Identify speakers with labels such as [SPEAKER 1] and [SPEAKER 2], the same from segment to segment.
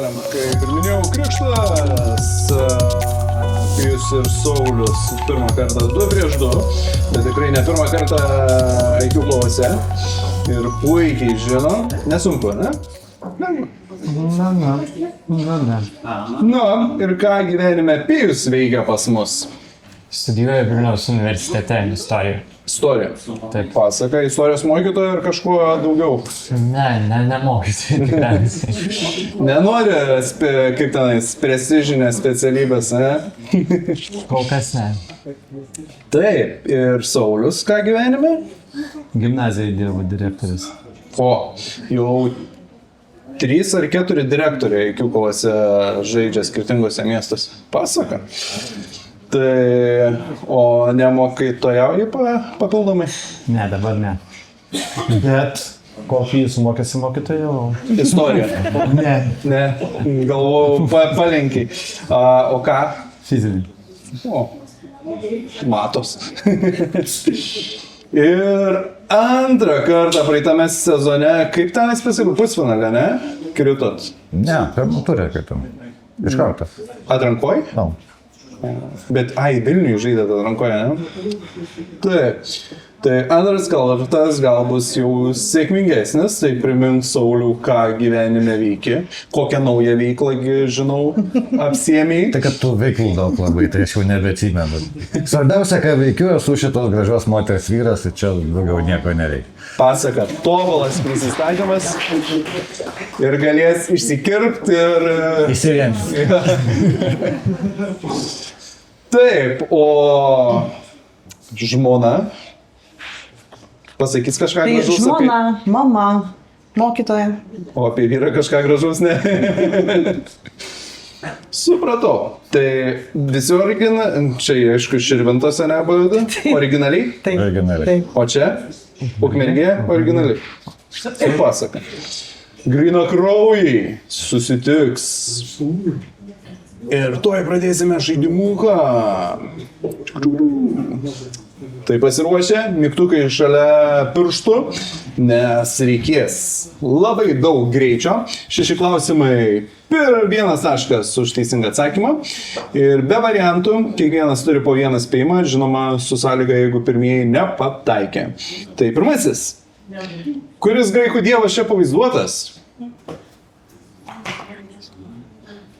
[SPEAKER 1] pradedam. Kaip ir minėjau, krikštas. Pijus ir Saulius pirmą kartą 2-2, bet tikrai ne pirmą kartą IQ kovose. Ir puikiai žino, nesunku, ne?
[SPEAKER 2] Na.
[SPEAKER 1] Nu, ir ką gyvenime Pijus veikia pas mus?
[SPEAKER 2] Studijuoju Vilniaus universitete istoriją.
[SPEAKER 1] Istorija.
[SPEAKER 2] Taip.
[SPEAKER 1] Pasaka, istorijos mokytoja ir kažkuo daugiau.
[SPEAKER 2] Nemokyti tikriausiai.
[SPEAKER 1] Nenori, kaip tenais, prestižinės specialybės, ne?
[SPEAKER 2] Kol kas ne.
[SPEAKER 1] Taip, ir Saulius ką gyvenime?
[SPEAKER 2] Gimnazijai dirbu direktorius.
[SPEAKER 1] O, jau 3 ar 4 direktoriai IQ kovose žaidžia skirtingose miestuose. Pasaka. Tai, o nemokytojauji papildomai?
[SPEAKER 2] Ne, dabar ne. Bet kokį jūs mokėsi mokytojų?
[SPEAKER 1] Istorija. Ne, galvoju, palenkiai. O ką?
[SPEAKER 2] Fizinį.
[SPEAKER 1] O, matos. Ir antrą kartą praeitame sezone, kaip tenais pasiekė pusfinalį, ne? Kritot.
[SPEAKER 3] Ne, pirmą turė kitam. Iš karto.
[SPEAKER 1] Atrankoj?
[SPEAKER 3] No.
[SPEAKER 1] Bet, Vilniui žaidėte atrankoje, ne? Taip. Tai antras kartas gal bus jau sėkmingesnis, tai primink Saulių, ką gyvenime veiki, kokią naują veiklą, žinau, apsiėmėjai.
[SPEAKER 3] Tai kad tu veiklų daug labai, tai aš jau nebeatsimenu. Svarbiausia, ką veikiu, esu šitos gražios moters vyras ir čia daugiau nieko nereikia.
[SPEAKER 1] Pasaka, tobulas prisistatymas ir galės išsikirpti ir...
[SPEAKER 3] Įsivienis.
[SPEAKER 1] Taip, o žmona pasakys kažką
[SPEAKER 4] Tai
[SPEAKER 1] gražaus
[SPEAKER 4] žmona, mama, mokytoja.
[SPEAKER 1] O apie vyrą kažką gražaus ne. Supratau. Tai visi čia aišku Širvintose nebuvo, originaliai?
[SPEAKER 4] Taip.
[SPEAKER 3] Originaliai.
[SPEAKER 4] Taip.
[SPEAKER 1] O čia? Ukmergė, originaliai. Taip pasaka. Grynakraujai susitiks. Ir tuoj pradėsime žaidimuką. Tai pasiruošę, mygtukai šalia pirštų, nes reikės labai daug greičio. 6 klausimai ir 1 taškas už teisingą atsakymą. Ir be variantų, kiekvienas turi po 1 spėjimą, žinoma, su sąlyga, jeigu pirmieji nepataikė. Tai pirmasis. Kuris graikų dievas čia pavaizduotas?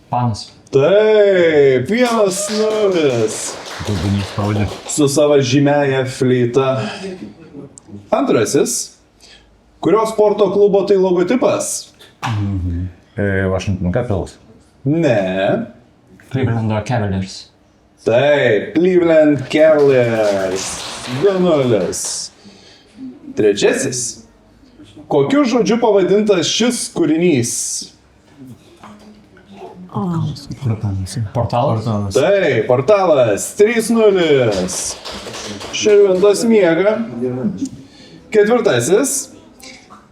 [SPEAKER 2] Panas.
[SPEAKER 1] Taip, 1-0.
[SPEAKER 3] Dugunys spaudė.
[SPEAKER 1] Su savo žymiaja fleita. Antrasis. Kurio sporto klubo tai logotipas?
[SPEAKER 3] Washington Capitals.
[SPEAKER 1] Ne.
[SPEAKER 2] Clevelando Cavaliers.
[SPEAKER 1] Taip, Cleveland Cavaliers. 2-0. Trečiasis. Kokiu žodžiu pavadintas šis kūrinys?
[SPEAKER 2] Portalas.
[SPEAKER 1] Taip, portalas. 3-0. Širvintos miega. Ketvirtasis.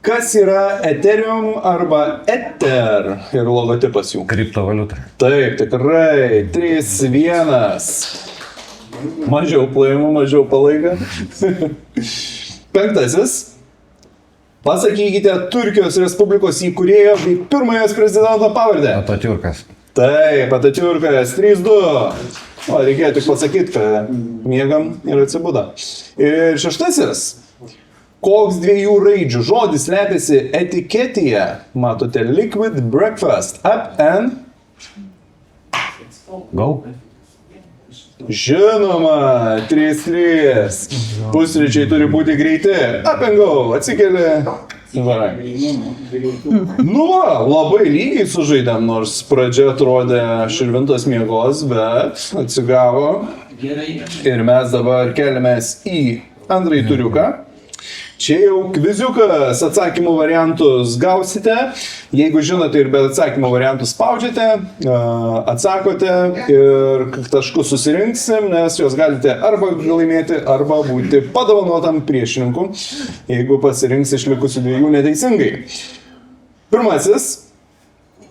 [SPEAKER 1] Kas yra Ethereum arba Ether ir logotipas jų?
[SPEAKER 3] Kriptovaliuta.
[SPEAKER 1] Taip, tikrai. 3-1. Mažiau plojimų, mažiau palaika. Penktasis. Pasakykite Turkijos Respublikos įkūrėjo bei pirmojo prezidento pavardę.
[SPEAKER 3] Atatiurkas.
[SPEAKER 1] Taip, Atatiurkas. 3-2. O, reikėjo tik pasakyti, kad miegam ir atsibuda. Ir šeštasis. Koks 2 raidžių žodis slepiasi etiketėje? Matote, liquid breakfast. Up and...
[SPEAKER 3] Go.
[SPEAKER 1] Žinoma, 3-3. Pusryčiai turi būti greiti. Up and go. Atsikeli. Varai. Nu va, labai lygiai sužaidėm, nors pradžia atrodė Širvintos miegos, bet atsigavo. Ir mes dabar keliamės į antrąjį turiuką. Čia jau kviziukas, atsakymų variantus gausite. Jeigu žinote ir be atsakymų variantus spaudžiate, atsakote ir taškus susirinksim, nes juos galite arba laimėti, arba būti padovanotam priešininku, jeigu pasirinks išlikusių 2 neteisingai. Pirmasis.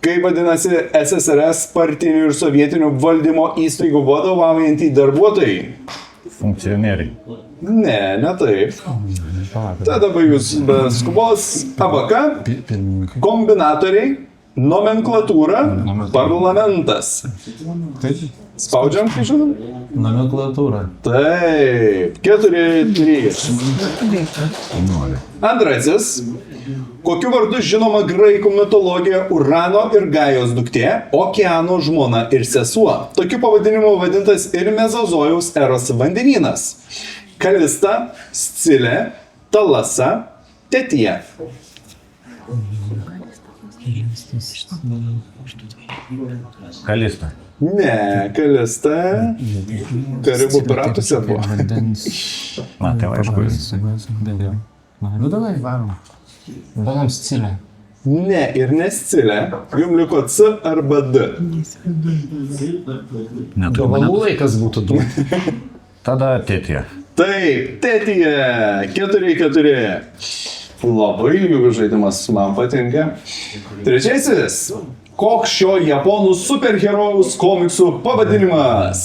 [SPEAKER 1] Kaip vadinasi SSRS partinių ir sovietinių valdymo įstaigų vadovaujantį darbuotojai?
[SPEAKER 3] Funkcionieriai.
[SPEAKER 1] Ne, ne taip. Tada jūs be skubos. ABK, kombinatoriai, Nomenklatūra, parlamentas.
[SPEAKER 2] Taip.
[SPEAKER 1] Spaudžiam, kai žinom?
[SPEAKER 2] Nomenklatūra.
[SPEAKER 1] Taip, 4-3. Antrasis. Kokiu vardu žinoma graikų mitologija Urano ir Gajos duktė, Okeano žmona ir sesuo? Tokiu pavadinimu vadintas ir Mezozojaus eros vandenynas. Kalista, Scilė, Talasa, Tetija.
[SPEAKER 3] Kalista.
[SPEAKER 1] Ne, Kalista. Karibų piratuose buvo.
[SPEAKER 3] Man tai aišku.
[SPEAKER 2] Nu, davai, varom.
[SPEAKER 5] Varom Scilę.
[SPEAKER 1] Ne, ir ne Scilė. Jums liko C arba D.
[SPEAKER 2] Gabalų laikas būtų du.
[SPEAKER 3] Tada Tetija.
[SPEAKER 1] Taip, Tetija. 4-4. Labai lygus žaidimas, man patinka. Trečiasis. Koks šio japonų superherojaus komiksų pavadinimas?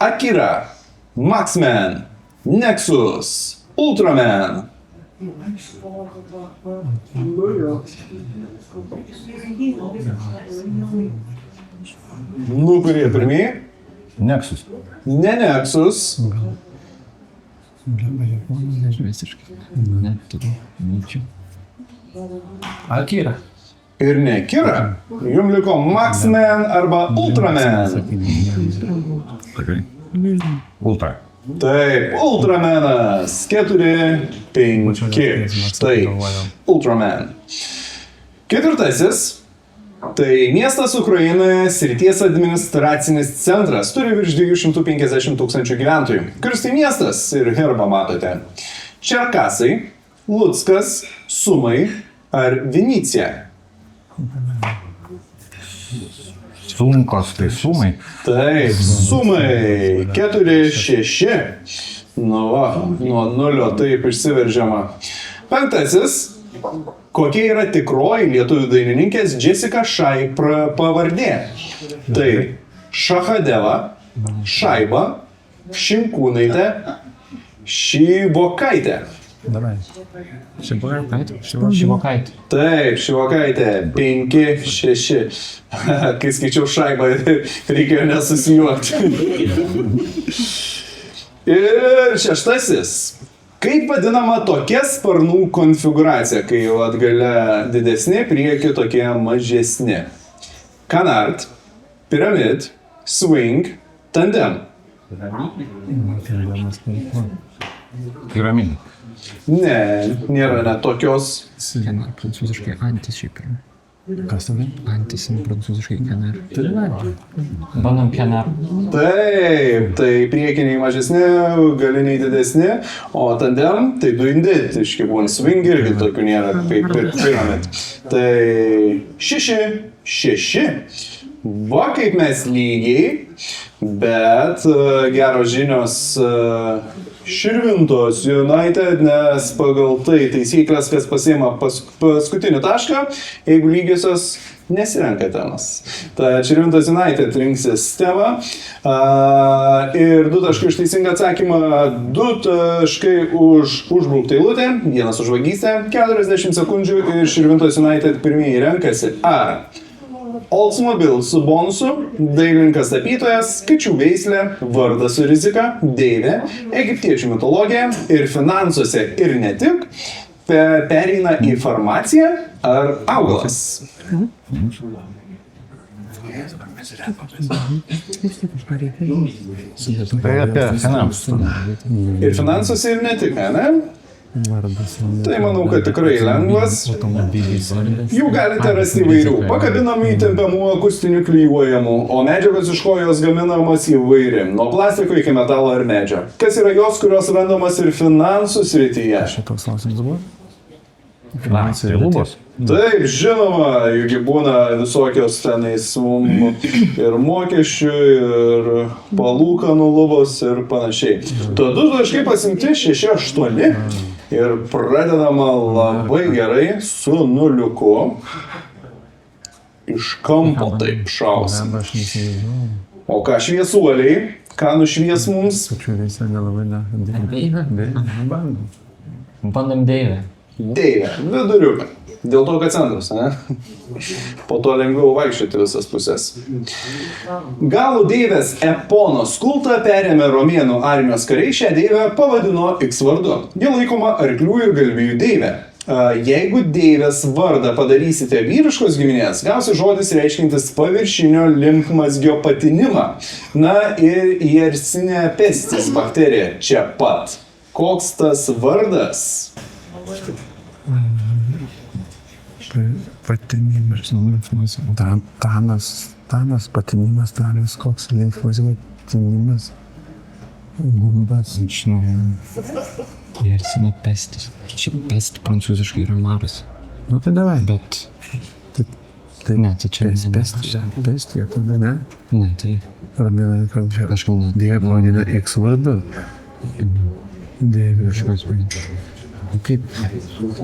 [SPEAKER 1] Akira, Maxman, Nexus, Ultraman. Nu, kurie pirmieji?
[SPEAKER 3] Nexus.
[SPEAKER 1] Ne Nexus.
[SPEAKER 5] Visiškai. Neturiu. Minčių.
[SPEAKER 2] Akira.
[SPEAKER 1] Ir ne Kira. Jums liko Maxman arba Ultraman.
[SPEAKER 3] Tikrai. Ultra.
[SPEAKER 1] Taip, Ultramanas. 4-5. Štai, Ultraman. Ketvirtasis. Tai miestas Ukrainoje, srities administracinis centras, turi virš 250 000 gyventojų. Kuris tai miestas ir herbą matote? Čerkasai, Luckas, Sumai ar Vinycija?
[SPEAKER 3] Sunkos, tai sumai.
[SPEAKER 1] Taip, Sumai. 4-6. Nu va, nuo 0 taip išsiveržiama. Penktasis. Kokia yra tikroji lietuvių dainininkės Jessica Shai pavardė? Tai Šachadeva, Šaiba, Šimkūnaitė, Šyvokaitė.
[SPEAKER 2] Davai.
[SPEAKER 5] Šivokaitė.
[SPEAKER 1] Taip, Šyvokaitė. 5-6. Kai skaičiau Šaibą, reikėjo nesusijuokti. Ir šeštasis. Kaip vadinama tokia sparnų konfigūracija, kai jau atgalia didesni, prieki tokie mažesni? Canard, Pyramid, Swing, Tandem.
[SPEAKER 3] Piramidė.
[SPEAKER 1] Ne, nėra net tokios.
[SPEAKER 5] Kenar, prancūziškai antis šiaip yra.
[SPEAKER 2] Kas tada?
[SPEAKER 5] Antis prancūziškai kenar. Bandom kenar.
[SPEAKER 1] Taip, tai priekiniai mažesni, galiniai didesni, o tandem, tai du inditiški būna. Swing irgi tokių nėra kaip ir Pyramid. Tai 6-6. Va kaip mes lygiai, bet geros žinios Širvintos United, nes pagal tai taisyklės, kas pasiima paskutinį tašką, jeigu lygiosios nesirenka temas. Tai Širvintos United rinksis temą ir 2 taškai už teisingą atsakymą, 2 taškai už užbrauktą eilutę, 1 už vagystę, 40 sekundžių ir Širvintos United pirmieji renkasi ar Oldsmobile su bonusu, dailininkas tapytojas, kačių veislė, vardas su rizika, deivė, egiptiečių mitologija ir finansuose ir ne tik, pereina į farmaciją ar augalas.
[SPEAKER 3] Tai apie finansus.
[SPEAKER 1] Ir finansuose ir ne tik, ne? Tai manau, kad tikrai lengvas. Jų galite rasti įvairių, pakabinamų įtempiamų, akustinių klijuojamų, o medžiagos iš ko jos gaminamos įvairi, nuo plastiko iki metalo ar medžio. Kas yra jos, kurios randamas ir finansų srityje?
[SPEAKER 2] Toks klausimas buvo?
[SPEAKER 3] Finansai lubos.
[SPEAKER 1] Taip, žinoma, juk būna visokios tenais ir mokesčių, ir palūkanų lubos ir panašiai. Tada 2 taškai pasimti 6-8 ir pradedama labai gerai su nuliuku. Iš kampo taip šausim.
[SPEAKER 2] Aš neįsivaizduoju.
[SPEAKER 1] O ką šviesuoliai? Ką nušvies mums?
[SPEAKER 2] Pačiu veisę nelabai ne.
[SPEAKER 5] Deivė?
[SPEAKER 2] Bandom.
[SPEAKER 5] Bandom deivę.
[SPEAKER 1] Deivė, viduriuką. Dėl to, kad centras, ne? Po to lengviau vaikščioti visas pusės. Galų deivės Eponos kultą perėmė romėnų armijos kariai, šią deivę pavadino X vardu. Ji laikoma arklių ir galvijų deivė. Jeigu deivės vardą padarysite vyriškos giminės, gausi žodis reiškintis paviršinio limfmazgio patinimą. Na ir Yersinia pestis bakterija čia pat. Koks tas vardas?
[SPEAKER 6] Patinimas, tanas, patinimas, tanas, koks limfmazgio patinimas, gumbas.
[SPEAKER 5] Žinau. Jersina pestis. Šiaip pest prancūziškai yra maras.
[SPEAKER 6] Nu tai davai.
[SPEAKER 5] Bet...
[SPEAKER 6] Tai
[SPEAKER 5] Ne, tai čia
[SPEAKER 6] Pestija, tada ne?
[SPEAKER 5] Ne, tai...
[SPEAKER 6] Ramėnai kalbėjo.
[SPEAKER 5] Aš gal net...
[SPEAKER 6] Dieve pavadina X vardu. Dieve.
[SPEAKER 5] Kažkoks vadinti. Kaip?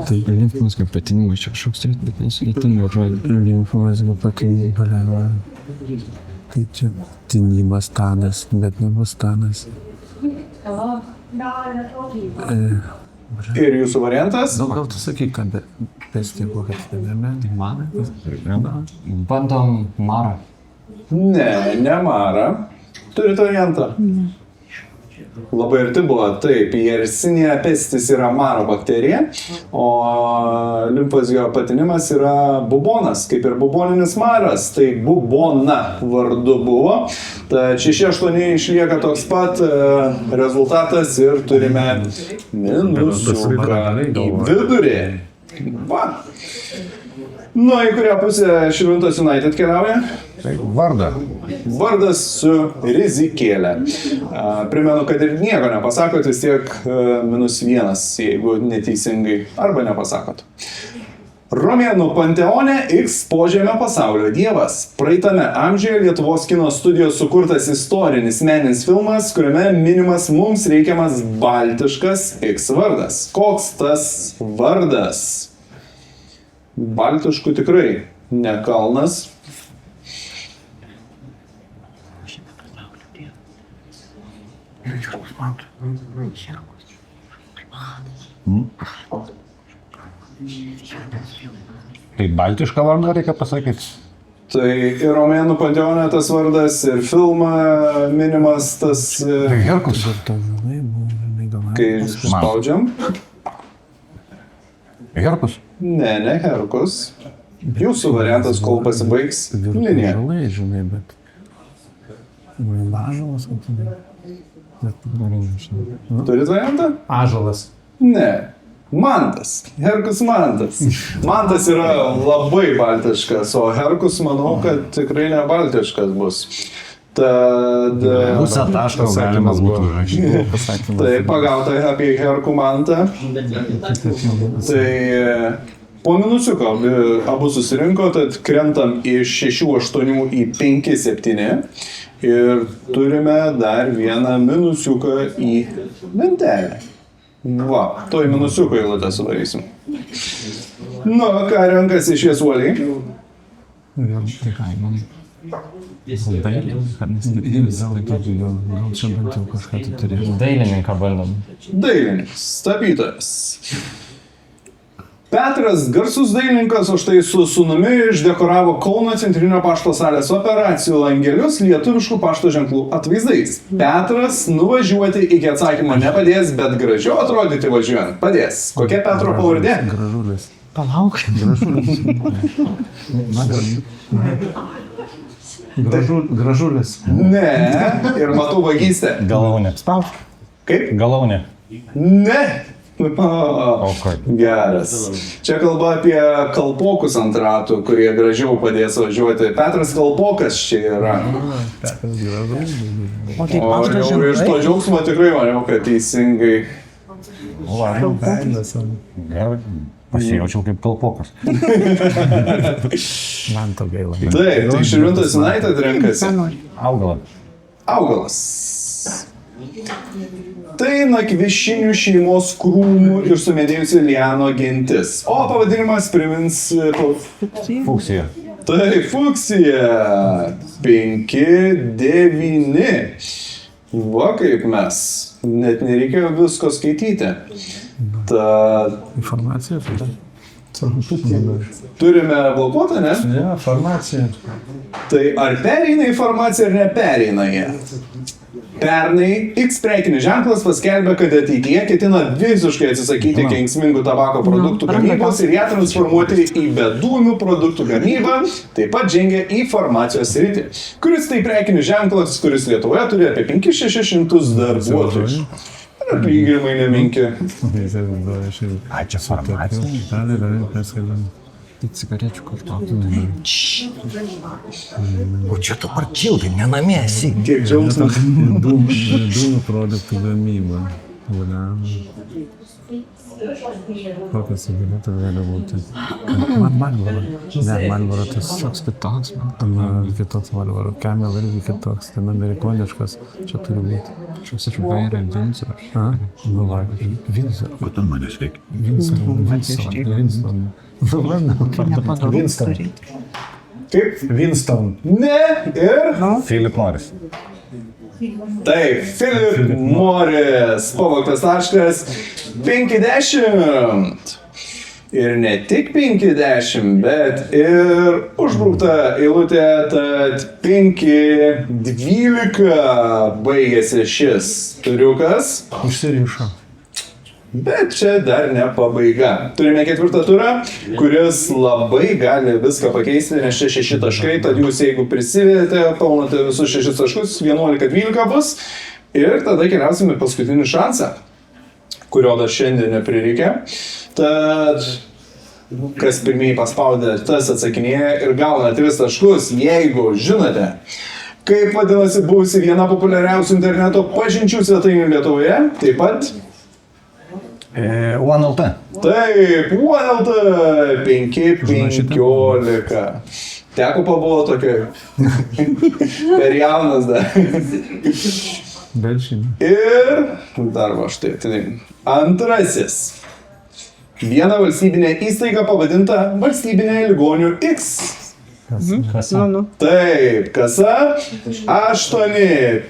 [SPEAKER 5] Tai limfmazgio patinimas čia kažkoks turėtų, bet nesudėtingo žodžio.
[SPEAKER 6] Limfmazgio patinimas, baleva. Tai čia tinimas tanas, bet nebus tanas.
[SPEAKER 1] Ir jūsų variantas?
[SPEAKER 6] Nu, gal tu sakyk, kad pestija kokia stebėme.
[SPEAKER 5] Marą? Bandom marą.
[SPEAKER 1] Ne, ne Mara. Turite variantą? Labai arti buvo. Taip, Yersinia pestis yra Maro bakterija, o limfmazgio patinimas yra bubonas, kaip ir buboninis maras. Tai bubona vardu buvo. Tad 6-8 išlieka toks pat rezultatas ir turime minusiuką į vidurį. Va. Nu, į kurią pusę Širvintos United keliauja?
[SPEAKER 3] Vardą.
[SPEAKER 1] Vardas su rizikėlė. Primenu, kad ir nieko nepasakot, vis tiek -1, jeigu neteisingai, arba nepasakot. Romėnų panteone X požemio pasaulio dievas. Praeitame amžiuje Lietuvos kino studijos sukurtas istorinis meninis filmas, kuriame minimas mums reikiamas baltiškas X vardas. Koks tas vardas? Baltiškų tikrai ne kalnas.
[SPEAKER 3] Tai baltišką vardą reikia pasakyti.
[SPEAKER 1] Tai ir romėnų panteone tas vardas, ir filmą minimas tas,
[SPEAKER 3] Tai Herkus.
[SPEAKER 1] kai spaudžiam.
[SPEAKER 3] Herkus.
[SPEAKER 1] Ne, ne Herkus. Jūsų variantas, kol pasibaigs linija.
[SPEAKER 6] Žalai, žinai, bet... Važalas, o tada...
[SPEAKER 1] Turit variantą?
[SPEAKER 2] Ąžuolas.
[SPEAKER 1] Ne. Mantas. Herkus Mantas. Mantas yra labai baltiškas, o Herkus manau, kad tikrai ne baltiškas bus. Tad...
[SPEAKER 3] Pusę taško galima būtų rašyti.
[SPEAKER 1] Tai pagauta apie Herkų Mantą. Tai po minusiuko abu susirinko, tad krentam iš 6-8 į 5-7. Ir turime dar vieną minusiuką į lentelę. Va, toj minusiuko eilutę sudarysim. Nu, ką renkasi šviesuoliai?
[SPEAKER 5] Tai ką, man... Dailė, kad
[SPEAKER 6] Gal čia bent jau kažką tu turi.
[SPEAKER 5] Dailininką bandom.
[SPEAKER 1] Dailininkas, tapytojas. Petras, garsus dailininkas, o štai su sūnumi išdekoravo Kauno Centrinio pašto salės operacijų langelius lietuviškų pašto ženklų atvaizdais. Petras nuvažiuoti iki atsakymo nepadės, bet gražiau atrodyti važiuojant padės. Kokia Petro pavardė?
[SPEAKER 6] Gražulis.
[SPEAKER 5] Palauk.
[SPEAKER 6] Gražulis.
[SPEAKER 1] Ne. Ir matau vagystę.
[SPEAKER 3] Galaunė. Spauk.
[SPEAKER 1] Kaip?
[SPEAKER 3] Galaunė.
[SPEAKER 1] Ne.
[SPEAKER 3] O kaip?
[SPEAKER 1] Geras. Čia kalba apie kalpokus ant ratų, kurie gražiau padės važiuoti. Petras Kalpokas čia yra.
[SPEAKER 4] O tai
[SPEAKER 1] O
[SPEAKER 4] pašto
[SPEAKER 1] jau iš to
[SPEAKER 4] ženklai.
[SPEAKER 1] džiaugsmo tikrai maniau, kad teisingai.
[SPEAKER 3] Gerai. Pasijaučiau kaip kalpokas.
[SPEAKER 6] Man to gaila.
[SPEAKER 1] Taip, tai Širvintos United renkasi.
[SPEAKER 3] Augalą.
[SPEAKER 1] Augalas. Tai nakvišinių šeimos krūmų ir sumedėjusių liano gentis. O pavadinimas primins...
[SPEAKER 3] Fuksija.
[SPEAKER 1] Tai fuksija. 5-9. Va kaip mes. net nereikėjo visko skaityti. Tad
[SPEAKER 6] Informacija tada.
[SPEAKER 1] turime blokuotą, ne?
[SPEAKER 2] Ne, farmacija.
[SPEAKER 1] Tai ar pereina informacija ar nepereina jie? Pernai X prekinis ženklas paskelbė, kad ateityje ketina visiškai atsisakyti kenksmingų tabako produktų gamybos ir ją transformuoti į bedūmių produktų gamybą, taip pat žengia į farmacijos sritį, kuris tai prekinis ženklas, kuris Lietuvoje turi apie 500-600 darbuotojų. Ir atlyginimai nemenki.
[SPEAKER 3] Ai, čia farmacija.
[SPEAKER 5] Tai cigarečių kartotų.
[SPEAKER 3] O čia tu parčildai, nenamie esi.
[SPEAKER 1] Kiek džiaugsmas.
[SPEAKER 6] Dūmų produktų gamyba. Kokios cigaretės gali būti? Marlboro. Ne, Marlboro tas
[SPEAKER 5] Šoks kitoks, man.
[SPEAKER 6] kitoks Marlboro. Camel irgi kitoks, ten amerikoniškas. Čia turi būti.
[SPEAKER 5] Šoks iš Vaira Windsor.
[SPEAKER 6] Nu, va, Windsor.
[SPEAKER 3] O ten manęs reikia.
[SPEAKER 6] Winston.
[SPEAKER 2] Winston.
[SPEAKER 1] Kaip?
[SPEAKER 2] Winston.
[SPEAKER 1] Ne. Ir?
[SPEAKER 3] Philip Morris.
[SPEAKER 1] Taip, Philip Morris, pavogtas taškas 50. Ir ne tik 50, bet ir užbrukta eilutė, tad 5-12 baigėsi šis turiukas.
[SPEAKER 2] Užsirišo.
[SPEAKER 1] Bet čia dar ne pabaiga. Turime 4 turą, kuris labai gali viską pakeisti, nes čia 6 taškai, tad jūs jeigu prisivedėte, paunate visus 6 taškus, 11-12 bus. Ir tada keliausime paskutinį šansą, kurio dar šiandien neprireikia. Tad kas pirmieji paspaudė, tas atsakinėja ir gauna 3 taškus, jeigu žinote, kaip vadinasi buvusi viena populiariausių interneto pažinčių svetainių Lietuvoje, taip pat
[SPEAKER 3] OneLT.
[SPEAKER 1] taip, OneLT 5-15. Teko pabuvo tokia per jaunas dar.
[SPEAKER 6] Belšinė.
[SPEAKER 1] Ir dar va štai, tai antrasis. Viena valstybinė įstaiga pavadinta Valstybinė ligonių X. Taip, kasa 8-15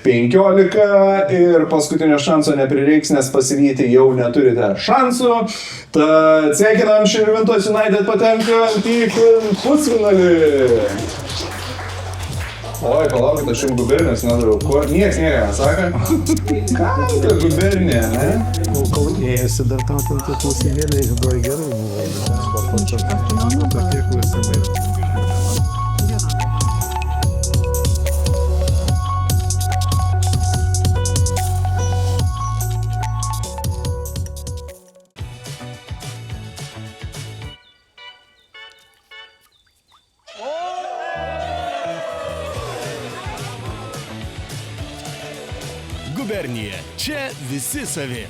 [SPEAKER 1] ir paskutinio šanso neprireiks, nes pasivyti jau neturite šansų. Tad sveikinam Širvintos United patenkant į pusfinalį. Oi, palaukit, aš jums gubernijos nedariau. Ko? Nieks nesaka. Kam ta gubernija, ne?
[SPEAKER 6] Kaunėjasi dar tau ten tie klausimėliai, žinoj, gerai buvo. Tokie klausimai.
[SPEAKER 7] Gubernija. Čia visi savi.